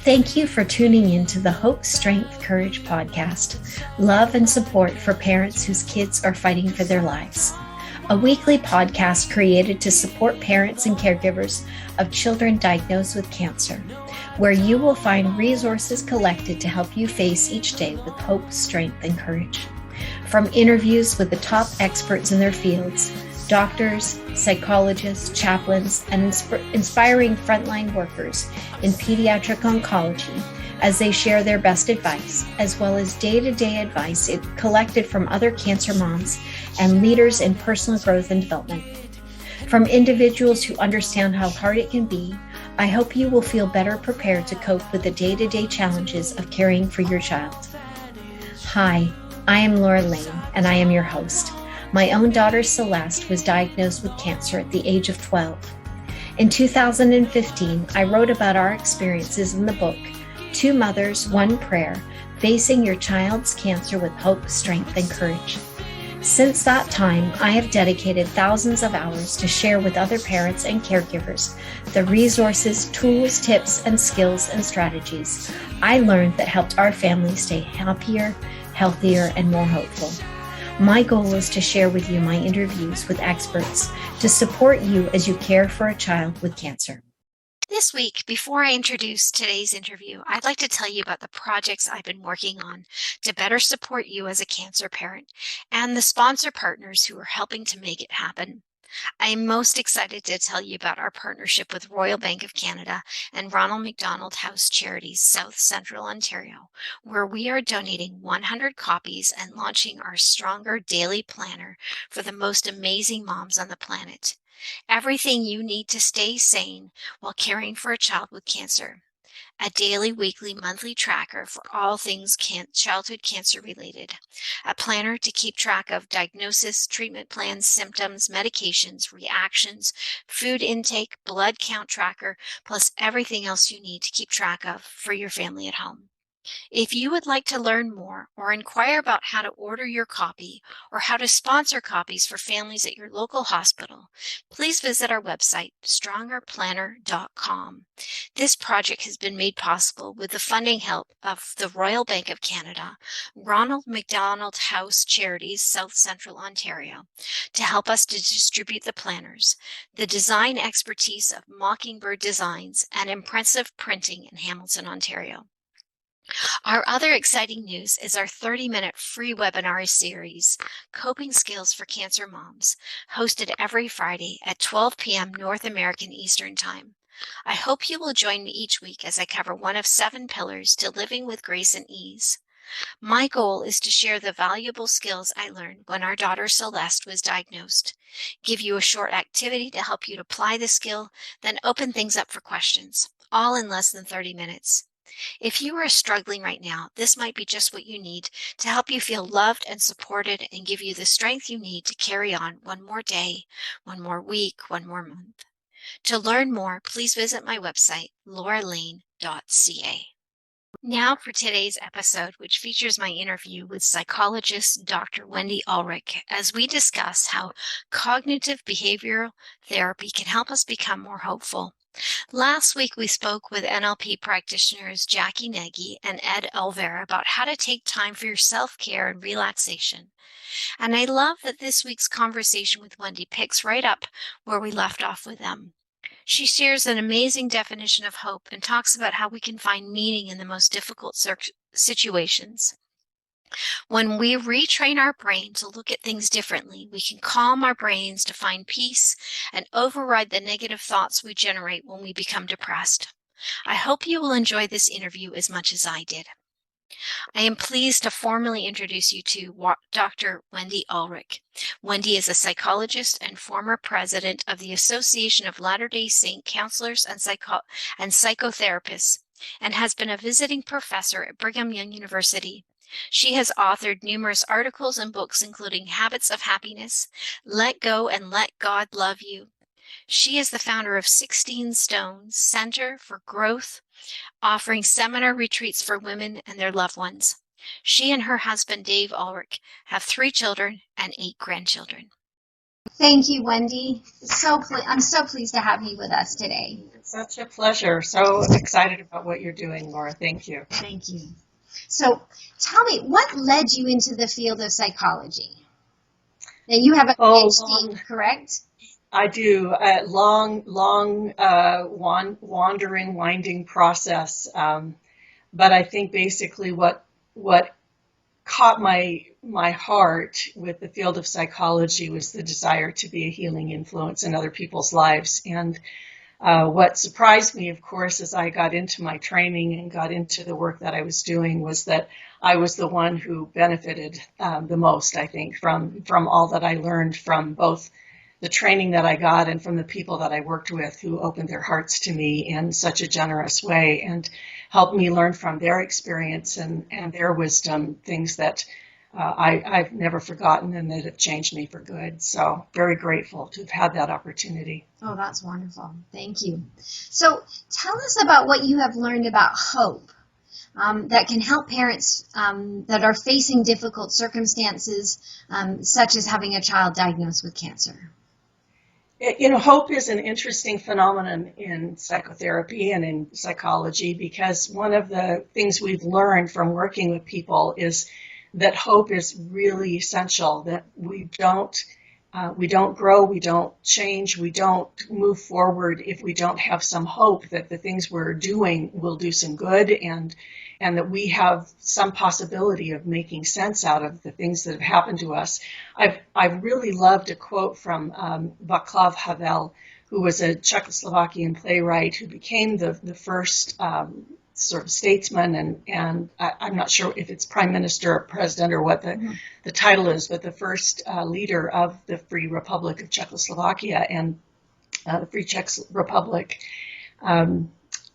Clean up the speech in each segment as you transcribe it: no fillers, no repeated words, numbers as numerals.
Thank you for tuning in to the Hope.Strength.Courage podcast, love and support for parents whose kids are fighting for their lives. A weekly podcast created to support parents and caregivers of children diagnosed with cancer, where you will find resources collected to help you face each day with hope, strength, and courage. From interviews with the top experts in their fields, doctors, psychologists, chaplains, and inspiring frontline workers in pediatric oncology as they share their best advice, as well as day-to-day advice collected from other cancer moms and leaders in personal growth and development. From individuals who understand how hard it can be, I hope you will feel better prepared to cope with the day-to-day challenges of caring for your child. Hi, I am Laura Lane, and I am your host. My own daughter Celeste was diagnosed with cancer at the age of 12. In 2015, I wrote about our experiences in the book, Two Mothers, One Prayer, Facing Your Child's Cancer with Hope, Strength, and Courage. Since that time, I have dedicated thousands of hours to share with other parents and caregivers the resources, tools, tips, and skills and strategies I learned that helped our family stay happier, healthier, and more hopeful. My goal is to share with you my interviews with experts to support you as you care for a child with cancer. This week, before I introduce today's interview, I'd like to tell you about the projects I've been working on to better support you as a cancer parent and the sponsor partners who are helping to make it happen. I am most excited to tell you about our partnership with Royal Bank of Canada and Ronald McDonald House Charities, South Central Ontario, where we are donating 100 copies and launching our Stronger Daily Planner for the most amazing moms on the planet. Everything you need to stay sane while caring for a child with cancer. A daily, weekly, monthly tracker for all things childhood cancer related. A planner to keep track of diagnosis, treatment plans, symptoms, medications, reactions, food intake, blood count tracker, plus everything else you need to keep track of for your family at home. If you would like to learn more or inquire about how to order your copy or how to sponsor copies for families at your local hospital, please visit our website, strongerplanner.com. This project has been made possible with the funding help of the Royal Bank of Canada, Ronald McDonald House Charities, South Central Ontario, to help us to distribute the planners, the design expertise of Mockingbird Designs, and impressive printing in Hamilton, Ontario. Our other exciting news is our 30-minute free webinar series, Coping Skills for Cancer Moms, hosted every Friday at 12 p.m. North American Eastern Time. I hope you will join me each week as I cover one of 7 pillars to living with grace and ease. My goal is to share the valuable skills I learned when our daughter Celeste was diagnosed, give you a short activity to help you to apply the skill, then open things up for questions, all in less than 30 minutes. If you are struggling right now, this might be just what you need to help you feel loved and supported and give you the strength you need to carry on one more day, one more week, one more month. To learn more, please visit my website, lauralane.ca. Now for today's episode, which features my interview with psychologist Dr. Wendy Ulrich, as we discuss how cognitive behavioral therapy can help us become more hopeful. Last week, we spoke with NLP practitioners Jacquie, Nagy, and Olvera about how to take time for your self-care and relaxation. And I love that this week's conversation with Wendy picks right up where we left off with them. She shares an amazing definition of hope and talks about how we can find meaning in the most difficult situations. When we retrain our brain to look at things differently, we can calm our brains to find peace and override the negative thoughts we generate when we become depressed. I hope you will enjoy this interview as much as I did. I am pleased to formally introduce you to Dr. Wendy Ulrich. Wendy is a psychologist and former president of the Association of Latter-day Saint Counselors and Psychotherapists, and has been a visiting professor at Brigham Young University. She has authored numerous articles and books, including Habits of Happiness, Let Go and Let God Love You. She is the founder of 16 Stones Center for Growth, offering seminar retreats for women and their loved ones. She and her husband, Dave Ulrich, have 3 children and 8 grandchildren. Thank you, Wendy. I'm so pleased to have you with us today. It's such a pleasure. So excited about what you're doing, Laura. Thank you. Thank you. So tell me, what led you into the field of psychology? Now, you have a PhD, correct? I do. A long, winding process. But I think basically what caught my heart with the field of psychology was the desire to be a healing influence in other people's lives. And what surprised me, of course, as I got into my training and got into the work that I was doing, was that I was the one who benefited the most, I think, from all that I learned from both the training that I got and from the people that I worked with who opened their hearts to me in such a generous way and helped me learn from their experience and their wisdom, things that I've never forgotten and that have changed me for good. So very grateful to have had that opportunity. Oh, that's wonderful. Thank you. So tell us about what you have learned about hope that can help parents that are facing difficult circumstances, such as having a child diagnosed with cancer. Hope is an interesting phenomenon in psychotherapy and in psychology, because one of the things we've learned from working with people is that hope is really essential, that we don't grow, we don't change, we don't move forward if we don't have some hope that the things we're doing will do some good and that we have some possibility of making sense out of the things that have happened to us. I've really loved a quote from Václav Havel, who was a Czechoslovakian playwright who became the first sort of statesman, and I'm not sure if it's prime minister or president or what the title is, but the first leader of the Free Republic of Czechoslovakia and the Free Czech Republic.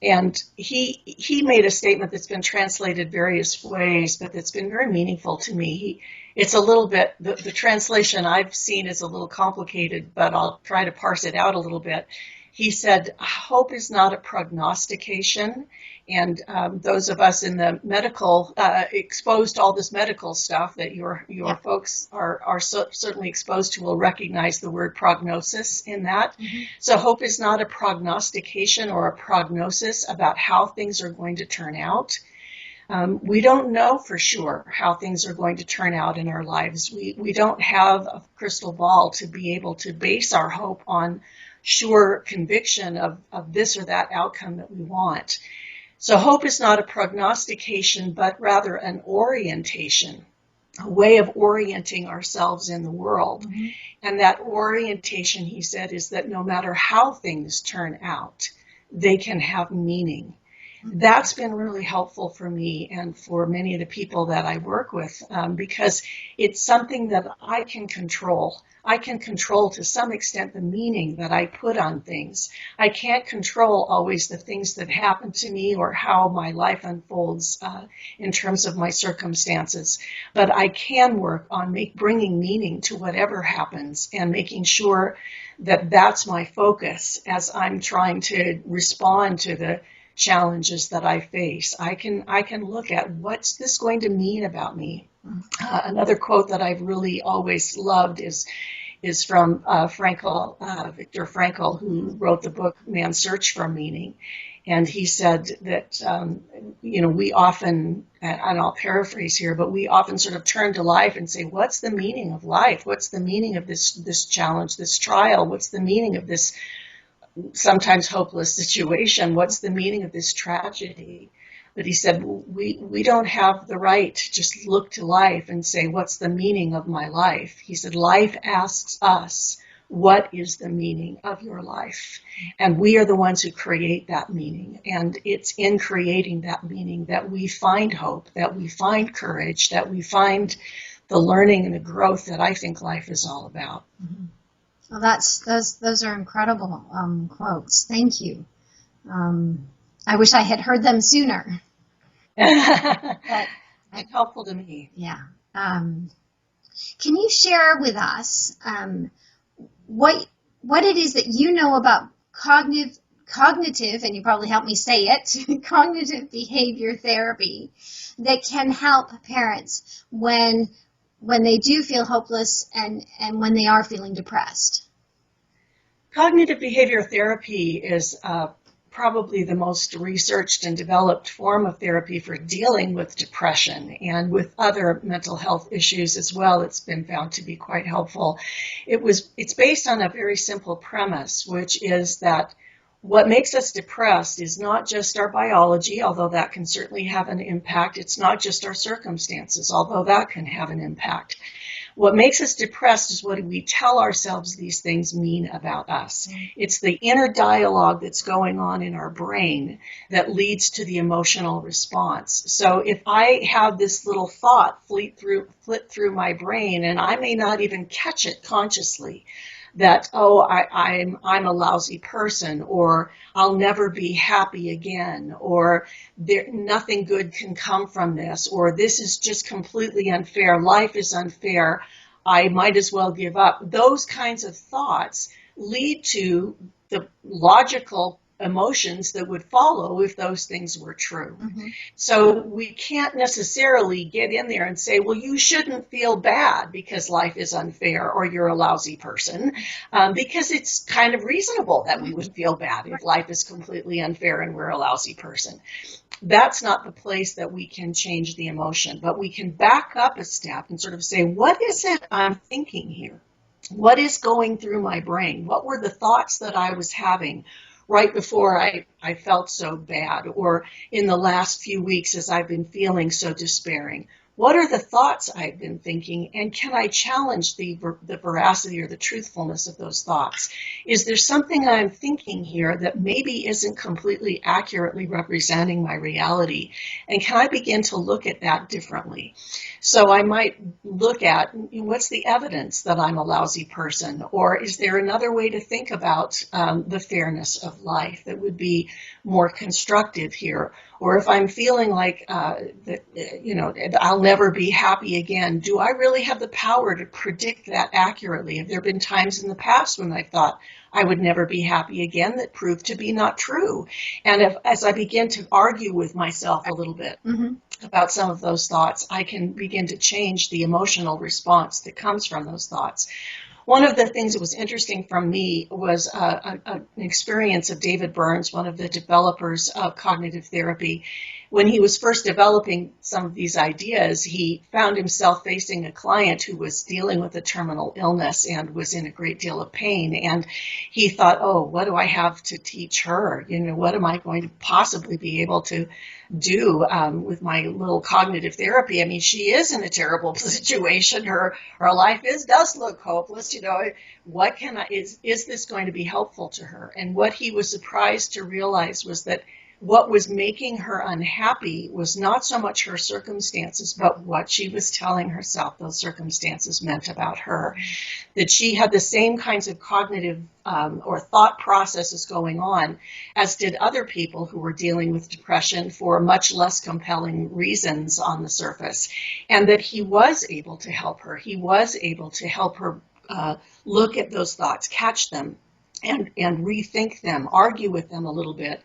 And he made a statement that's been translated various ways, but that's been very meaningful to me. It's a little bit, the translation I've seen is a little complicated, but I'll try to parse it out a little bit. He said, hope is not a prognostication. And those of us in the medical, exposed to all this medical stuff that your folks are certainly exposed to will recognize the word prognosis in that. Mm-hmm. So hope is not a prognostication or a prognosis about how things are going to turn out. We don't know for sure how things are going to turn out in our lives. We don't have a crystal ball to be able to base our hope on sure conviction of this or that outcome that we want. So hope is not a prognostication, but rather an orientation, a way of orienting ourselves in the world. Mm-hmm. And that orientation, he said, is that no matter how things turn out, they can have meaning. Mm-hmm. That's been really helpful for me and for many of the people that I work with, because it's something that I can control. I can control to some extent the meaning that I put on things. I can't control always the things that happen to me or how my life unfolds in terms of my circumstances. But I can work on bringing meaning to whatever happens and making sure that that's my focus as I'm trying to respond to the challenges that I face. I can look at what's this going to mean about me. Another quote that I've really always loved is from Viktor Frankl, who wrote the book Man's Search for Meaning. And he said that, we often, and I'll paraphrase here, but we often sort of turn to life and say, what's the meaning of life? What's the meaning of this challenge, this trial? What's the meaning of this sometimes hopeless situation? What's the meaning of this tragedy? But he said, we don't have the right to just look to life and say, what's the meaning of my life? He said, life asks us, what is the meaning of your life? And we are the ones who create that meaning. And it's in creating that meaning that we find hope, that we find courage, that we find the learning and the growth that I think life is all about. Mm-hmm. Well, those are incredible quotes. Thank you. I wish I had heard them sooner. It's helpful to me. Yeah. Can you share with us what it is that you know about cognitive, and you probably help me say it, cognitive behavior therapy that can help parents when when they do feel hopeless and when they are feeling depressed? Cognitive behavior therapy is probably the most researched and developed form of therapy for dealing with depression and with other mental health issues as well. It's been found to be quite helpful. It's based on a very simple premise, which is that what makes us depressed is not just our biology, although that can certainly have an impact. It's not just our circumstances, although that can have an impact. What makes us depressed is what we tell ourselves these things mean about us. It's the inner dialogue that's going on in our brain that leads to the emotional response. So if I have this little thought flit through my brain, and I may not even catch it consciously, that, I'm a lousy person, or I'll never be happy again, or nothing good can come from this, or this is just completely unfair, life is unfair, I might as well give up. Those kinds of thoughts lead to the logical emotions that would follow if those things were true. Mm-hmm. So we can't necessarily get in there and say, well, you shouldn't feel bad because life is unfair or you're a lousy person, because it's kind of reasonable that we would feel bad if life is completely unfair and we're a lousy person. That's not the place that we can change the emotion, but we can back up a step and sort of say, what is it I'm thinking here? What is going through my brain? What were the thoughts that I was having right before I felt so bad, or in the last few weeks as I've been feeling so despairing? What are the thoughts I've been thinking, and can I challenge the veracity or the truthfulness of those thoughts? Is there something I'm thinking here that maybe isn't completely accurately representing my reality? And can I begin to look at that differently? So I might look at, what's the evidence that I'm a lousy person? Or is there another way to think about the fairness of life that would be more constructive here? Or if I'm feeling like I'll never be happy again, do I really have the power to predict that accurately? Have there been times in the past when I thought I would never be happy again that proved to be not true? And as I begin to argue with myself a little bit about some of those thoughts, I can begin to change the emotional response that comes from those thoughts. One of the things that was interesting for me was an experience of David Burns, one of the developers of cognitive therapy. When he was first developing some of these ideas, he found himself facing a client who was dealing with a terminal illness and was in a great deal of pain. And he thought, oh, what do I have to teach her? What am I going to possibly be able to do with my little cognitive therapy? I mean, she is in a terrible situation. Her life does look hopeless. What is this going to be helpful to her? And what he was surprised to realize was that what was making her unhappy was not so much her circumstances, but what she was telling herself those circumstances meant about her. That she had the same kinds of cognitive or thought processes going on as did other people who were dealing with depression for much less compelling reasons on the surface. And that he was able to help her. He was able to help her look at those thoughts, catch them, and rethink them, argue with them a little bit,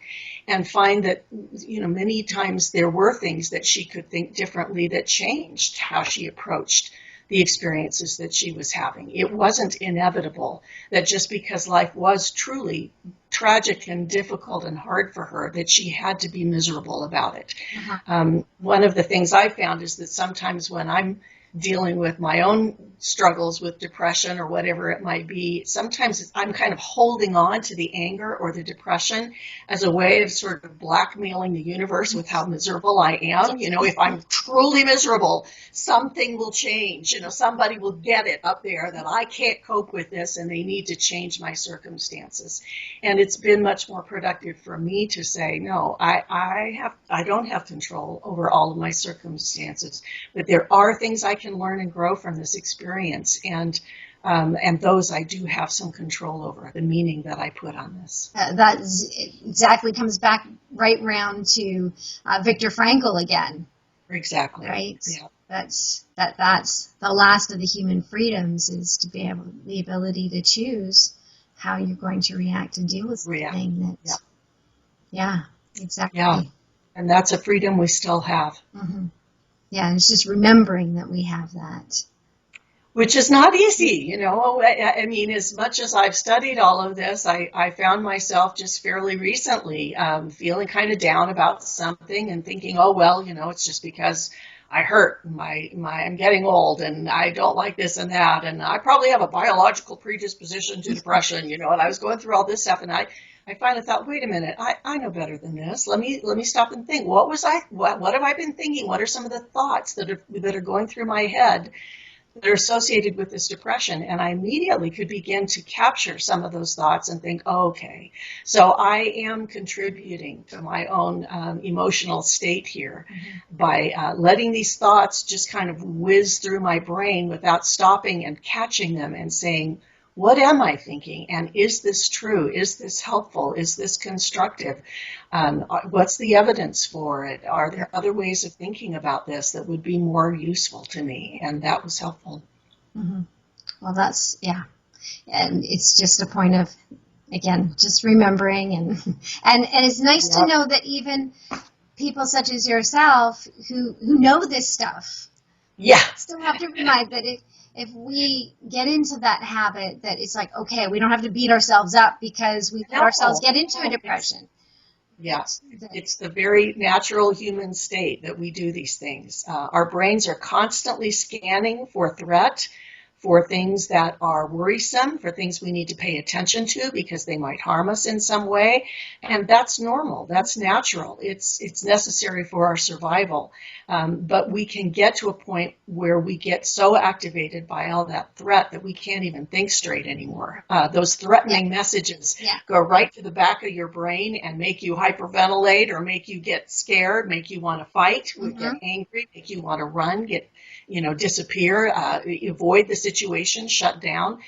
and find that, many times there were things that she could think differently that changed how she approached the experiences that she was having. It wasn't inevitable that just because life was truly tragic and difficult and hard for her, that she had to be miserable about it. One of the things I found is that sometimes when I'm dealing with my own struggles with depression or whatever it might be, sometimes I'm kind of holding on to the anger or the depression as a way of sort of blackmailing the universe with how miserable I am. If I'm truly miserable, something will change. Somebody will get it up there that I can't cope with this and they need to change my circumstances. And it's been much more productive for me to say, no, I don't have control over all of my circumstances, but there are things I can learn and grow from this experience, and those I do have some control over, the meaning that I put on this. That exactly comes back right round to Viktor Frankl again. Exactly. Right. Yeah. That's the last of the human freedoms, is to be able, the ability to choose how you're going to react and deal with something. Yeah, exactly. Yeah, and that's a freedom we still have. Yeah, and it's just remembering that we have that. Which is not easy, you know. I mean, as much as I've studied all of this, I found myself just fairly recently feeling kind of down about something and thinking, oh, well, you know, it's just because I hurt, I'm getting old and I don't like this and that, and I probably have a biological predisposition to depression, you know, and I was going through all this stuff, and I finally thought, wait a minute, I know better than this. Let me stop and think. What have I been thinking? What are some of the thoughts that are going through my head that are associated with this depression? And I immediately could begin to capture some of those thoughts and think, oh, okay, so I am contributing to my own emotional state here by letting these thoughts just kind of whiz through my brain without stopping and catching them and saying, what am I thinking? And is this true? Is this helpful? Is this constructive? What's the evidence for it? Are there other ways of thinking about this that would be more useful to me? And that was helpful. Mm-hmm. Well, that's, yeah. And it's just a point of, again, just remembering. And it's nice to know that even people such as yourself who know this stuff, still have to remind that if we get into that habit that it's like, okay, we don't have to beat ourselves up because we let ourselves get into a depression. Yes, it's the very natural human state that we do these things. Our brains are constantly scanning for threat, for things that are worrisome, for things we need to pay attention to because they might harm us in some way. And that's normal. That's natural. It's necessary for our survival. But we can get to a point where we get so activated by all that threat that we can't even think straight anymore. Those threatening messages go right to the back of your brain and make you hyperventilate or make you get scared, make you want to fight, get angry, make you want to run, disappear, avoid the situation, shut down.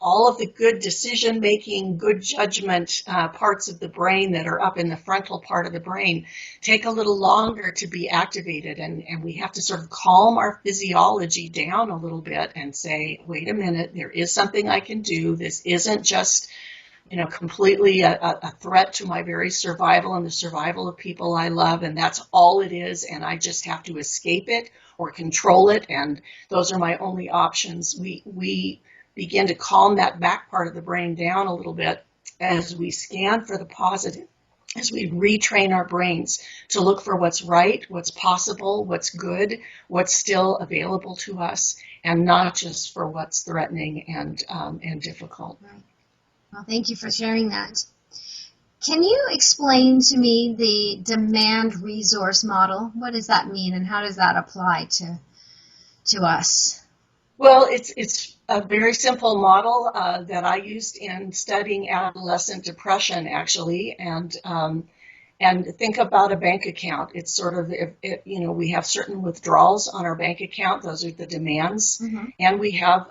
All of the good decision-making, good judgment parts of the brain that are up in the frontal part of the brain take a little longer to be activated, and we have to sort of calm our physiology down a little bit and say, wait a minute, there is something I can do. This isn't just completely a threat to my very survival and the survival of people I love, and that's all it is, and I just have to escape it or control it, and those are my only options. We begin to calm that back part of the brain down a little bit as we scan for the positive, as we retrain our brains to look for what's right, what's possible, what's good, what's still available to us, and not just for what's threatening and difficult. Right. Well, thank you for sharing that. Can you explain to me the demand resource model? What does that mean, and how does that apply to us? Well, it's a very simple model that I used in studying adolescent depression, actually, and think about a bank account. It's sort of, we have certain withdrawals on our bank account. Those are the demands. And we have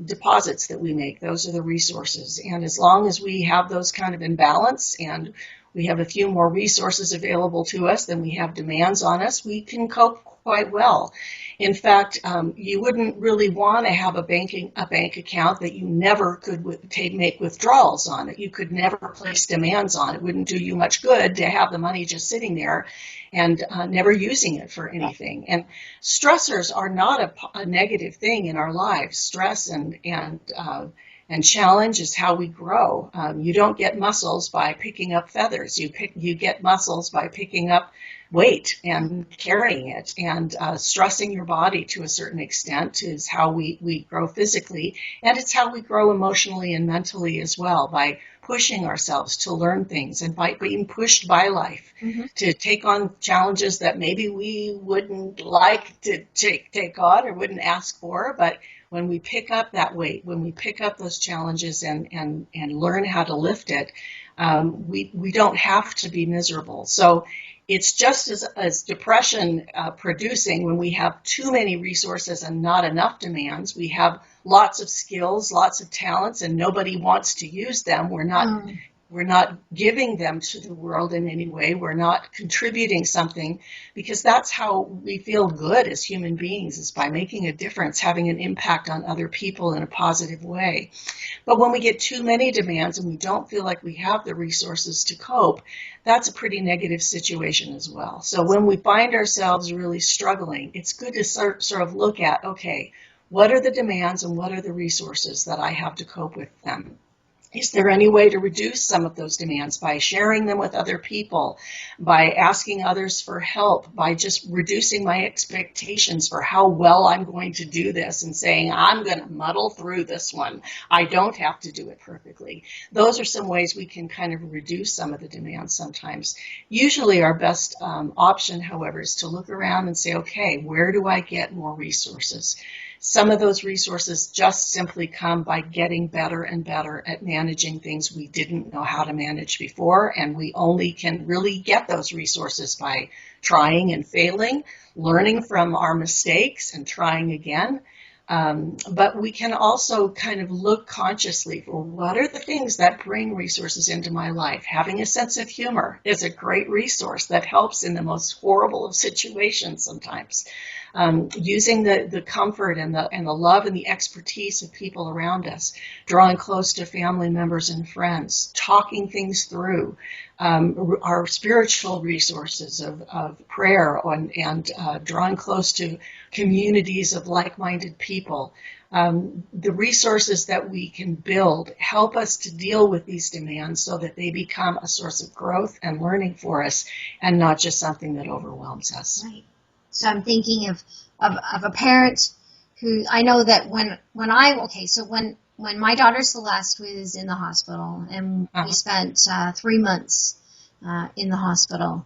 deposits that we make. Those are the resources. And as long as we have those kind of in balance and we have a few more resources available to us than we have demands on us, we can cope quite well. In fact, you wouldn't really want to have a bank account that you never could make withdrawals on, that you could never place demands on. It wouldn't do you much good to have the money just sitting there and never using it for anything. And stressors are not a negative thing in our lives. Stress and challenge is how we grow. You don't get muscles by picking up feathers. You get muscles by picking up weight and carrying it, and stressing your body to a certain extent is how we grow physically, and it's how we grow emotionally and mentally as well, by pushing ourselves to learn things and by being pushed by life to take on challenges that maybe we wouldn't like to take on or wouldn't ask for, but when we pick up that weight, when we pick up those challenges and learn how to lift it, we don't have to be miserable. So it's just as depression producing when we have too many resources and not enough demands. We have lots of skills, lots of talents, and nobody wants to use them. We're not giving them to the world in any way. We're not contributing something, because that's how we feel good as human beings, is by making a difference, having an impact on other people in a positive way. But when we get too many demands and we don't feel like we have the resources to cope, that's a pretty negative situation as well. So when we find ourselves really struggling, it's good to sort of look at, okay, What are the demands and what are the resources that I have to cope with them? Is there any way to reduce some of those demands by sharing them with other people, by asking others for help, by just reducing my expectations for how well I'm going to do this and saying, I'm going to muddle through this one. I don't have to do it perfectly. Those are some ways we can kind of reduce some of the demands sometimes. Usually our best option, however, is to look around and say, okay, where do I get more resources? Some of those resources just simply come by getting better and better at managing things we didn't know how to manage before, and we only can really get those resources by trying and failing, learning from our mistakes and trying again. But we can also kind of look consciously for what are the things that bring resources into my life. Having a sense of humor is a great resource that helps in the most horrible of situations sometimes. Using the comfort and the love and the expertise of people around us, drawing close to family members and friends, talking things through, our spiritual resources of prayer and drawing close to communities of like-minded people. The resources that we can build help us to deal with these demands so that they become a source of growth and learning for us and not just something that overwhelms us. Right. So I'm thinking of a parent who I know that when my daughter Celeste was in the hospital, and we spent 3 months in the hospital,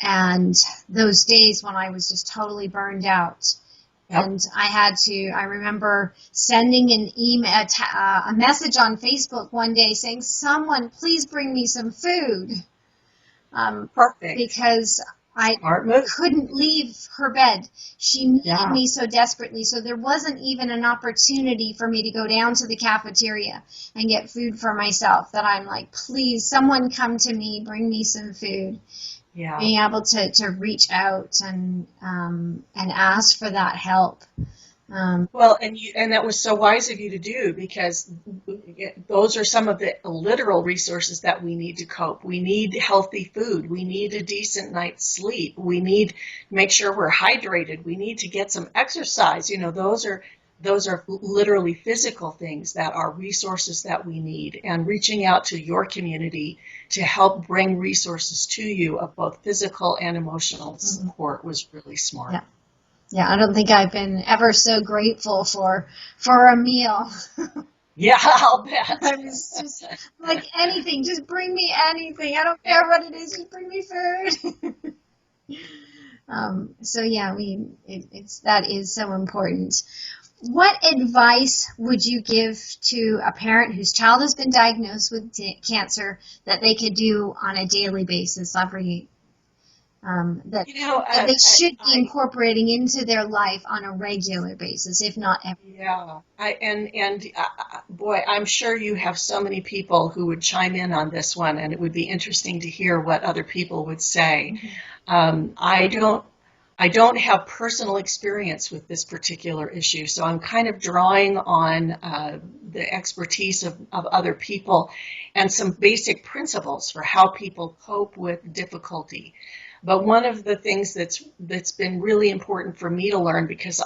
and those days when I was just totally burned out. Yep. And I remember sending an email, a message on Facebook one day saying, someone please bring me some food. Perfect. Because I couldn't leave her bed. She needed me so desperately. So there wasn't even an opportunity for me to go down to the cafeteria and get food for myself, that I'm like, please, someone come to me, bring me some food. Yeah. Being able to reach out and ask for that help. Well, and that was so wise of you to do, because those are some of the literal resources that we need to cope. We need healthy food. We need a decent night's sleep. We need to make sure we're hydrated. We need to get some exercise. You know, those are literally physical things that are resources that we need. And reaching out to your community to help bring resources to you of both physical and emotional support was really smart. Yeah. Yeah, I don't think I've been ever so grateful for a meal. Yeah, I'll bet. I was just like, anything, just bring me anything. I don't care what it is, just bring me food. So yeah, that is so important. What advice would you give to a parent whose child has been diagnosed with cancer that they could do on a daily basis that they should be incorporating into their life on a regular basis, if not every day? Yeah, boy, I'm sure you have so many people who would chime in on this one, and it would be interesting to hear what other people would say. Mm-hmm. I don't have personal experience with this particular issue, so I'm kind of drawing on the expertise of other people and some basic principles for how people cope with difficulty. But one of the things that's been really important for me to learn, because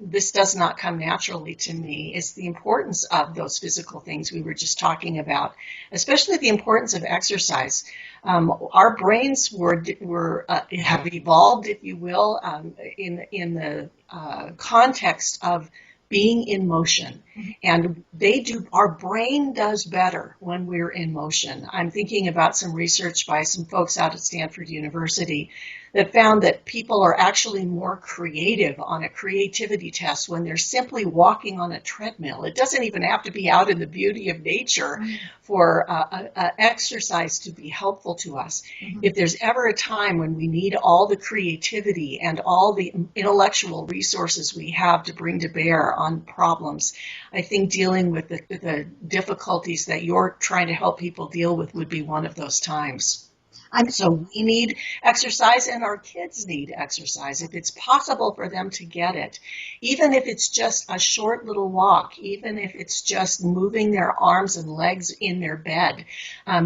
this does not come naturally to me, is the importance of those physical things we were just talking about, especially the importance of exercise. Our brains have evolved, if you will, in the context of being in motion. And our brain does better when we're in motion. I'm thinking about some research by some folks out at Stanford University that found that people are actually more creative on a creativity test when they're simply walking on a treadmill. It doesn't even have to be out in the beauty of nature for exercise to be helpful to us. Mm-hmm. If there's ever a time when we need all the creativity and all the intellectual resources we have to bring to bear on problems, I think dealing with the difficulties that you're trying to help people deal with would be one of those times. So we need exercise, and our kids need exercise if it's possible for them to get it. Even if it's just a short little walk, even if it's just moving their arms and legs in their bed.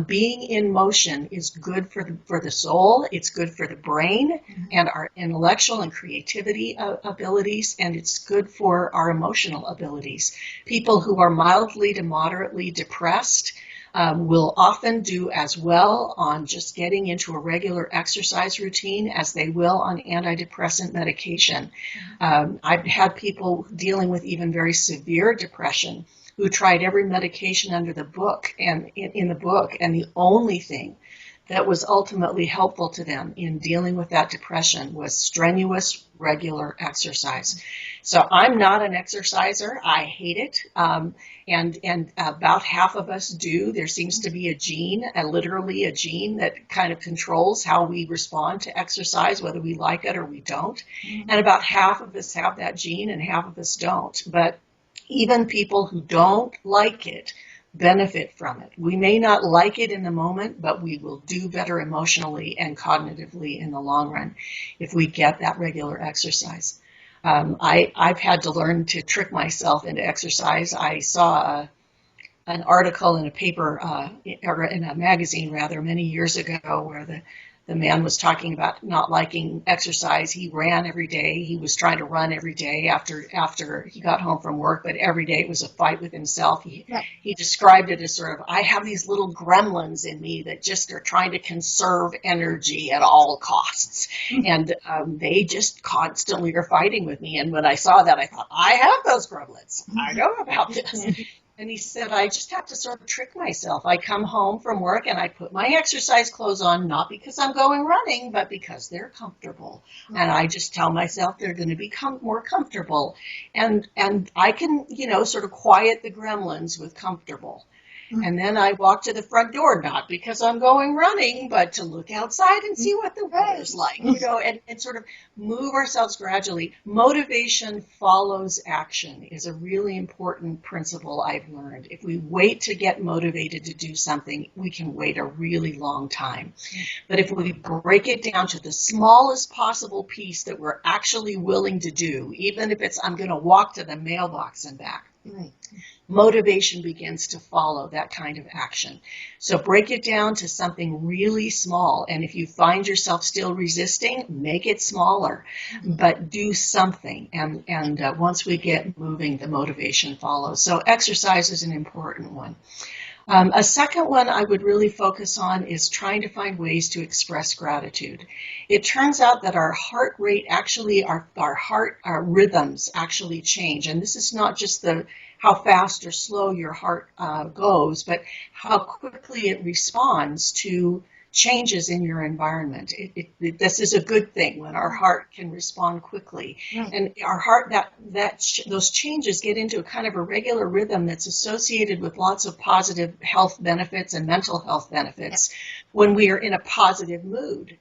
Being in motion is good for the soul, it's good for the brain and our intellectual and creativity abilities, and it's good for our emotional abilities. People who are mildly to moderately depressed will often do as well on just getting into a regular exercise routine as they will on antidepressant medication. I've had people dealing with even very severe depression who tried every medication under the book and in the book, and the only thing that was ultimately helpful to them in dealing with that depression was strenuous, regular exercise. So I'm not an exerciser. I hate it. And about half of us do. There seems to be a gene, literally a gene that kind of controls how we respond to exercise, whether we like it or we don't. And about half of us have that gene and half of us don't. But even people who don't like it benefit from it. We may not like it in the moment, but we will do better emotionally and cognitively in the long run if we get that regular exercise. I've had to learn to trick myself into exercise. I saw an article in a paper, or in a magazine rather, many years ago where the man was talking about not liking exercise. He ran every day. He was trying to run every day after he got home from work, but every day it was a fight with himself. He described it as sort of, I have these little gremlins in me that just are trying to conserve energy at all costs. And they just constantly are fighting with me. And when I saw that, I thought, I have those gremlins. I know about this. And he said, I just have to sort of trick myself. I come home from work and I put my exercise clothes on, not because I'm going running, but because they're comfortable. And I just tell myself they're going to become more comfortable. And I can, sort of quiet the gremlins with comfortable. And then I walk to the front door, not because I'm going running, but to look outside and see what the weather's like, and sort of move ourselves gradually. Motivation follows action is a really important principle I've learned. If we wait to get motivated to do something, we can wait a really long time. But if we break it down to the smallest possible piece that we're actually willing to do, even if it's I'm going to walk to the mailbox and back, motivation begins to follow that kind of action. So break it down to something really small. And if you find yourself still resisting, make it smaller, but do something. And once we get moving, the motivation follows. So exercise is an important one. A second one I would really focus on is trying to find ways to express gratitude. It turns out that our heart rate actually, our rhythms actually change. And this is not just how fast or slow your heart goes, but how quickly it responds to changes in your environment. This is a good thing when our heart can respond quickly. And our heart, those changes get into a kind of a regular rhythm that's associated with lots of positive health benefits and mental health benefits when we are in a positive mood.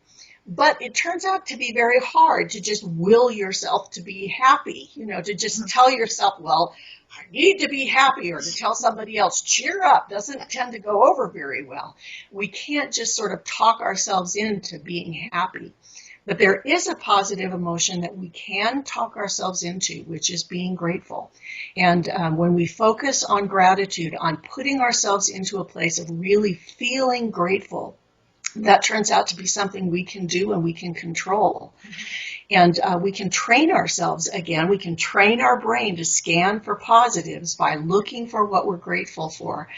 But it turns out to be very hard to just will yourself to be happy, to just tell yourself, well, I need to be happy, or to tell somebody else, cheer up, doesn't tend to go over very well. We can't just sort of talk ourselves into being happy. But there is a positive emotion that we can talk ourselves into, which is being grateful. And when we focus on gratitude, on putting ourselves into a place of really feeling grateful, that turns out to be something we can do and we can control. And we can train ourselves again. We can train our brain to scan for positives by looking for what we're grateful for.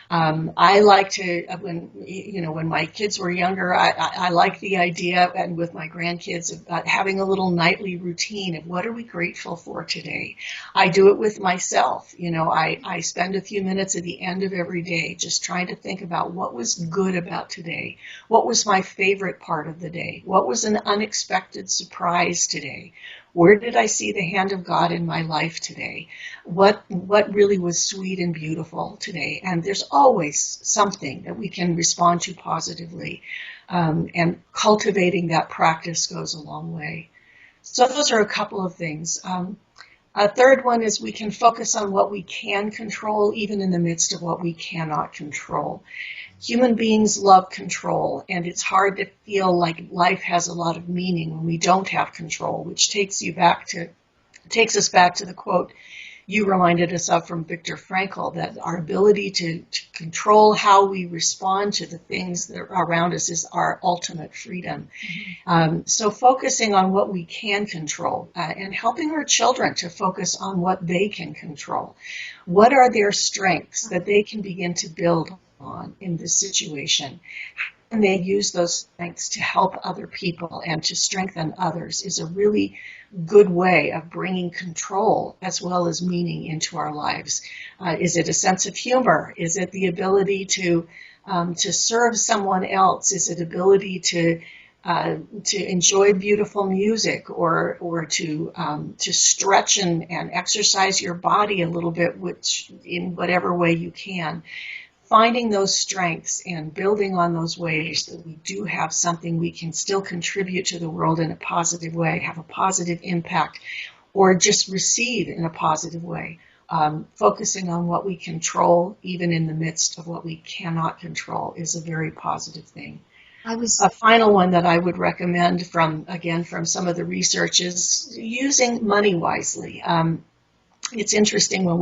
I like to, when my kids were younger, I like the idea, and with my grandkids, of having a little nightly routine of what are we grateful for today. I do it with myself. I spend a few minutes at the end of every day just trying to think about what was good about today. What was my favorite part of the day? What was an unexpected surprise today? Where did I see the hand of God in my life today? What really was sweet and beautiful today? And there's always something that we can respond to positively. And cultivating that practice goes a long way. So those are a couple of things. A third one is we can focus on what we can control, even in the midst of what we cannot control. Human beings love control, and it's hard to feel like life has a lot of meaning when we don't have control, which takes us back to the quote you reminded us of from Viktor Frankl, that our ability to control how we respond to the things that are around us is our ultimate freedom. So focusing on what we can control and helping our children to focus on what they can control. What are their strengths that they can begin to build on in this situation? And they use those strengths to help other people and to strengthen others is a really good way of bringing control as well as meaning into our lives. Is it a sense of humor? Is it the ability to serve someone else? Is it ability to enjoy beautiful music or to stretch and exercise your body a little bit, which in whatever way you can? Finding those strengths and building on those ways that we do have something we can still contribute to the world in a positive way, have a positive impact, or just receive in a positive way. Focusing on what we control, even in the midst of what we cannot control, is a very positive thing. A final one that I would recommend from some of the research is using money wisely. It's interesting when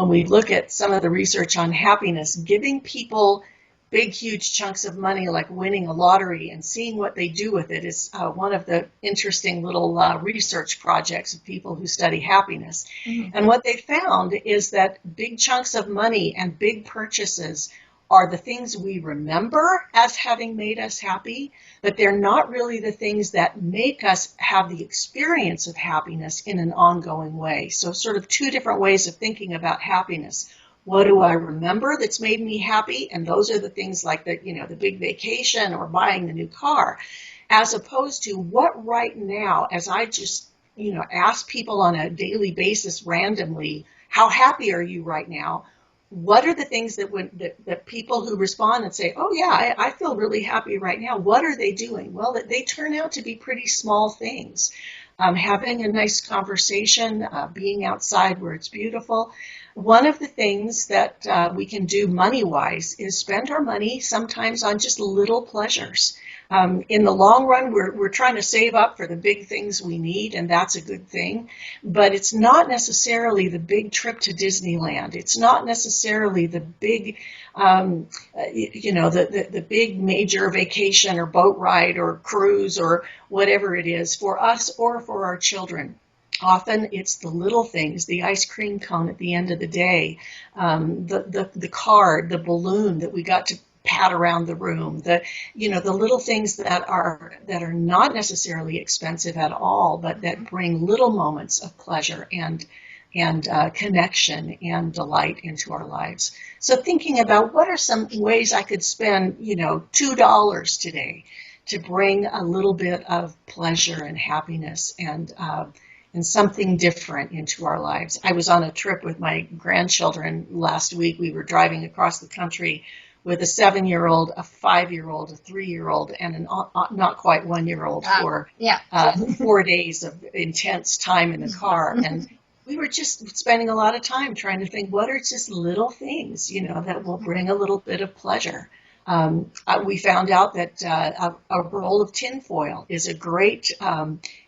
we look at some of the research on happiness, giving people big, huge chunks of money like winning a lottery and seeing what they do with it is one of the interesting little research projects of people who study happiness. Mm-hmm. And what they found is that big chunks of money and big purchases are the things we remember as having made us happy, but they're not really the things that make us have the experience of happiness in an ongoing way. So sort of two different ways of thinking about happiness. What do I remember that's made me happy? And those are the things like the big vacation or buying the new car, as opposed to what right now, as I just, ask people on a daily basis randomly, how happy are you right now? What are the things that people who respond and say, oh yeah, I feel really happy right now, what are they doing? Well, they turn out to be pretty small things. Having a nice conversation, being outside where it's beautiful. One of the things that we can do money-wise is spend our money sometimes on just little pleasures. In the long run, we're trying to save up for the big things we need, and that's a good thing. But it's not necessarily the big trip to Disneyland. It's not necessarily the big, the big major vacation or boat ride or cruise or whatever it is for us or for our children. Often it's the little things, the ice cream cone at the end of the day, the card, the balloon that we got to pat around the room, the little things that are not necessarily expensive at all, but that bring little moments of pleasure and connection and delight into our lives. So thinking about what are some ways I could spend, $2 today to bring a little bit of pleasure and happiness and something different into our lives. I was on a trip with my grandchildren last week. We were driving across the country with a 7-year-old, a 5-year-old, a 3-year-old, and an not quite 1-year-old for 4 days of intense time in the car. And we were just spending a lot of time trying to think, what are just little things, that will bring a little bit of pleasure. We found out that a roll of tinfoil is a great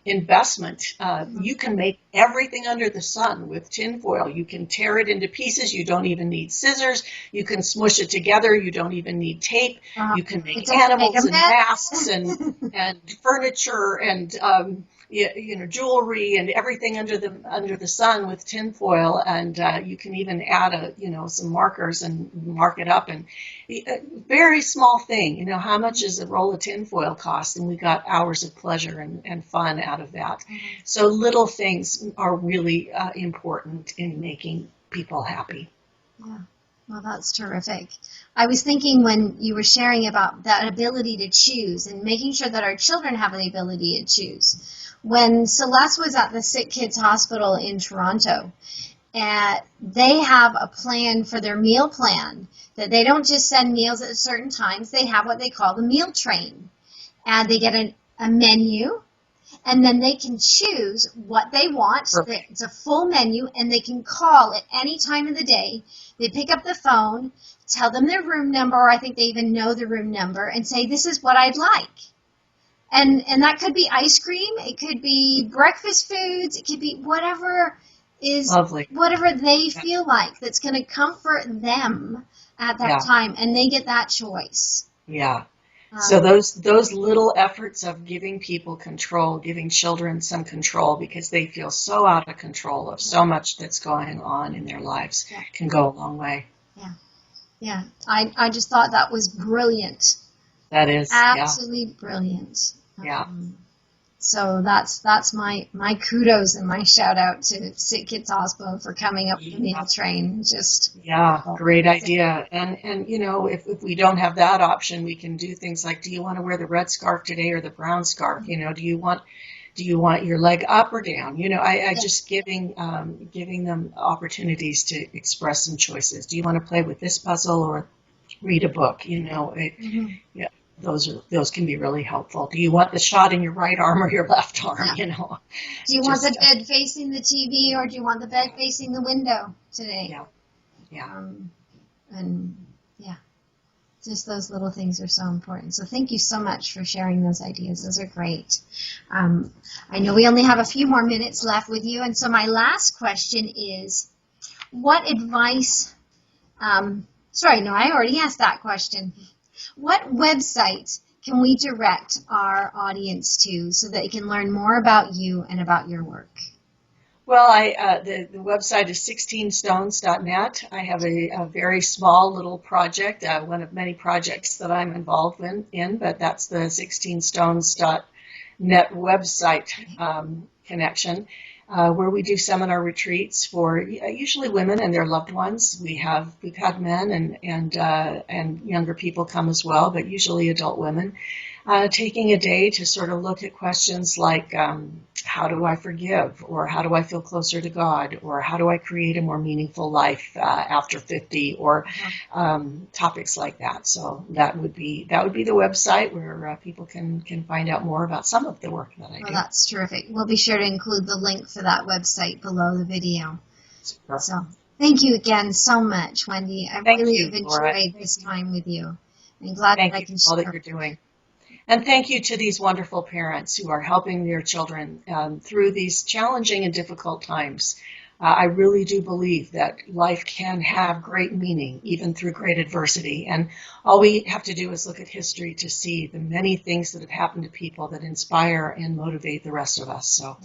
investment. You can make everything under the sun with tinfoil. You can tear it into pieces. You don't even need scissors. You can smush it together. You don't even need tape. You can make animals and masks and furniture and jewelry and everything under the sun with tinfoil, and you can even add some markers and mark it up. And a very small thing, how much does a roll of tinfoil cost? And we got hours of pleasure and fun out of that. Mm-hmm. So little things are really important in making people happy. Yeah. Well, that's terrific. I was thinking when you were sharing about that ability to choose and making sure that our children have the ability to choose. When Celeste was at the Sick Kids Hospital in Toronto, they have a plan for their meal plan, that they don't just send meals at certain times. They have what they call the meal train. And they get a menu, and then they can choose what they want. Perfect. It's a full menu, and they can call at any time of the day. They pick up the phone, tell them their room number, or I think they even know the room number, and say, this is what I'd like. And that could be ice cream, it could be breakfast foods, it could be whatever is Lovely. whatever they feel like that's going to comfort them at that time, and they get that choice. Yeah. So those little efforts of giving people control, giving children some control because they feel so out of control of so much that's going on in their lives can go a long way. Yeah. I just thought that was brilliant. That is absolutely brilliant. Yeah. So that's my kudos and my shout out to Sick Kids Hospital for coming up with the meal train. Great idea. And you know, if we don't have that option, we can do things like, do you want to wear the red scarf today or the brown scarf? You know, do you want your leg up or down? You know, I just giving them opportunities to express some choices. Do you want to play with this puzzle or read a book? You know, those can be really helpful. Do you want the shot in your right arm or your left arm? You know, do you want the bed facing the TV or do you want the bed facing the window today? Just those little things are so important. So thank you so much for sharing those ideas. Those are great. I know we only have a few more minutes left with you, and so my last question is, what advice? I already asked that question. What website can we direct our audience to so that they can learn more about you and about your work? Well, the website is 16stones.net. I have a very small little project, one of many projects that I'm involved in, but that's the 16stones.net website connection, where we do seminar retreats for usually women and their loved ones. We've had men and younger people come as well, but usually adult women, taking a day to sort of look at questions like, how do I forgive? Or how do I feel closer to God? Or how do I create a more meaningful life after 50? Or topics like that. So that would be the website where people can find out more about some of the work that I do. That's terrific. We'll be sure to include the link for that website below the video. Super. So thank you again so much, Wendy. I really have Laura. enjoyed this time with you. I'm glad that I can share. All that you're doing. And thank you to these wonderful parents who are helping their children through these challenging and difficult times. I really do believe that life can have great meaning, even through great adversity. And all we have to do is look at history to see the many things that have happened to people that inspire and motivate the rest of us. So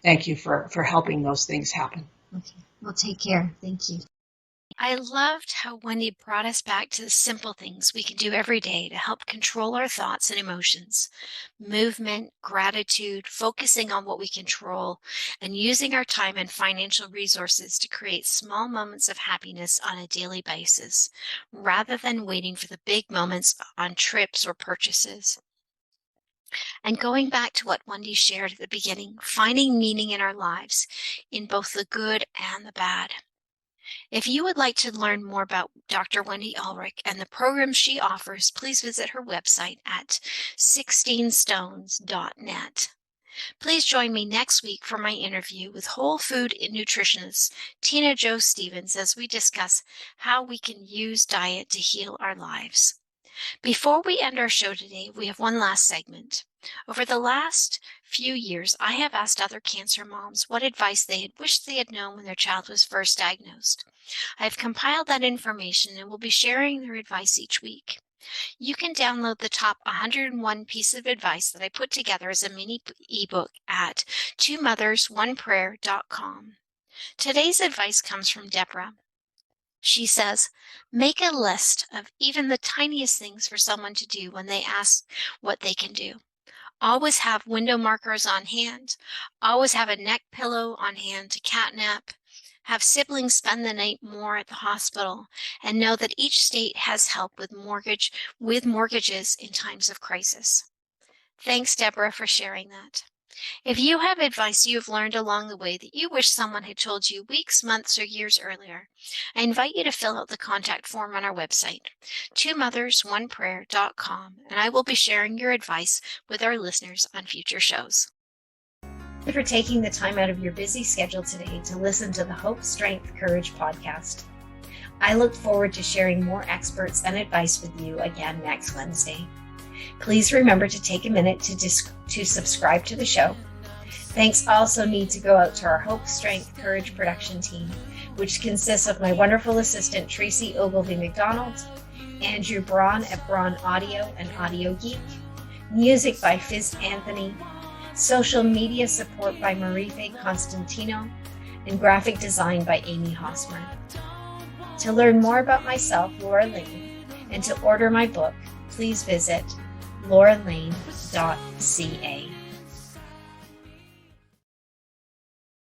thank you for helping those things happen. Okay. Well, take care. Thank you. I loved how Wendy brought us back to the simple things we can do every day to help control our thoughts and emotions. Movement, gratitude, focusing on what we control, and using our time and financial resources to create small moments of happiness on a daily basis, rather than waiting for the big moments on trips or purchases. And going back to what Wendy shared at the beginning, finding meaning in our lives, in both the good and the bad. If you would like to learn more about Dr. Wendy Ulrich and the programs she offers, please visit her website at 16stones.net. Please join me next week for my interview with whole food nutritionist Tina Jo Stevens as we discuss how we can use diet to heal our lives. Before we end our show today, we have one last segment. Over the last few years, I have asked other cancer moms what advice they had wished they had known when their child was first diagnosed. I have compiled that information and will be sharing their advice each week. You can download the top 101 pieces of advice that I put together as a mini ebook at twomothers1prayer.com. Today's advice comes from Deborah. She says, make a list of even the tiniest things for someone to do when they ask what they can do. Always have window markers on hand. Always have a neck pillow on hand to catnap. Have siblings spend the night more at the hospital, and know that each state has help with mortgages in times of crisis. Thanks, Deborah, for sharing that. If you have advice you have learned along the way that you wish someone had told you weeks, months, or years earlier, I invite you to fill out the contact form on our website, twomothers1prayer.com, and I will be sharing your advice with our listeners on future shows. you for taking the time out of your busy schedule today to listen to the Hope, Strength, Courage podcast. I look forward to sharing more experts and advice with you again next Wednesday. Please remember to take a minute to subscribe to the show. Thanks also need to go out to our Hope, Strength, Courage production team, which consists of my wonderful assistant Tracy Ogilvy McDonald, Andrew Braun at Braun Audio and Audio Geek, music by Fizz Anthony, social media support by Marife Constantino, and graphic design by Amy Hosmer. To learn more about myself, Laura Lane, and to order my book, please visit lauralane.ca.